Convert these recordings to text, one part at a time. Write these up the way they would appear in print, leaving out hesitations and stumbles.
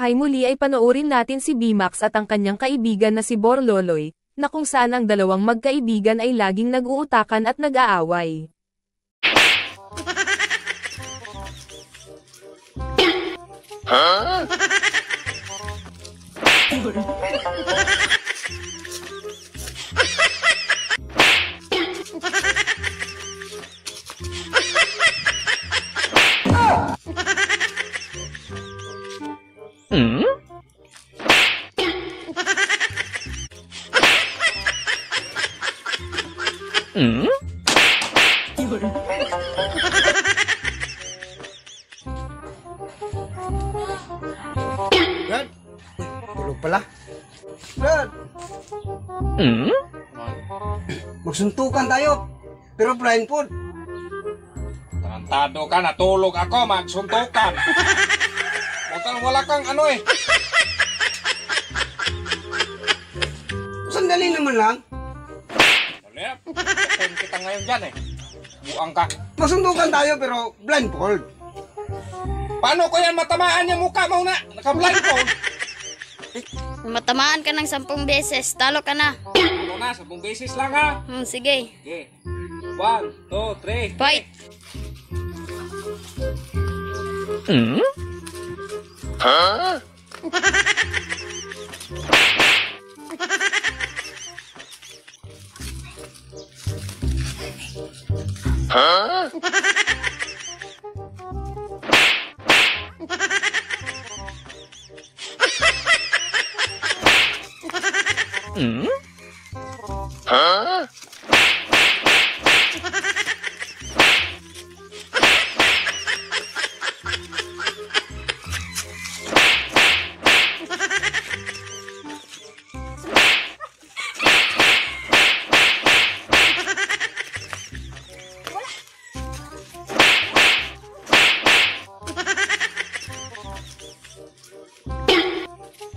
Hay muli ay panoorin natin si Bimax at ang kanyang kaibigan na si Borloloy, na kung saan ang dalawang magkaibigan ay laging nag-uutakan at nag-aaway. Huh? Hmm? Hmm? Brad, tulog pala. Brad, Hmm? magsuntukan tayo. Pero blindfold. Tarantado ka, natulog ako, magsuntukan. Wala kang ano eh. Sandali naman lang. Wala, patutin kita ngayon dyan eh. Buang ka. Magsuntukan tayo pero blindfold. Paano ko yan matamaan yung mukha mo na? Naka-blindfold. Matamaan ka ng 10 beses, talo ka na. Ano na, 10 beses lang ha. Sige. Okay. 1, 2, 3. Fight! Hmm? Huh? Huh? Hmm? Huh?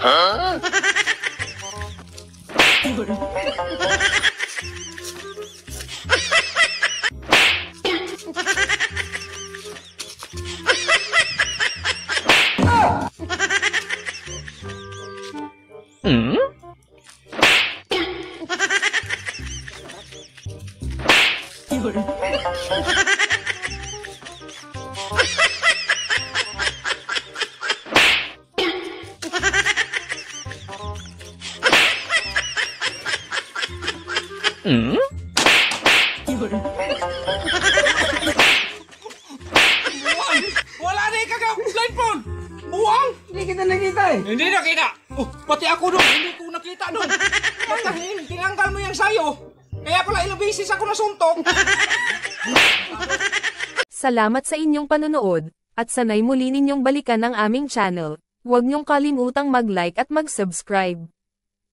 Huh? Hmm? Hmm? Buang! Wala na yung kaka-blindfold! Buang! Hindi kita nakita eh. Hindi nakita! Oh, pati ako doon, hindi ko nakita doon. Matahin, tinanggal mo yung sayo. Kaya pala ilang beses ako nasuntok. Salamat sa inyong panonood, at sanay muli ninyong balikan ang aming channel. Huwag niyong kalimutang mag-like at mag-subscribe.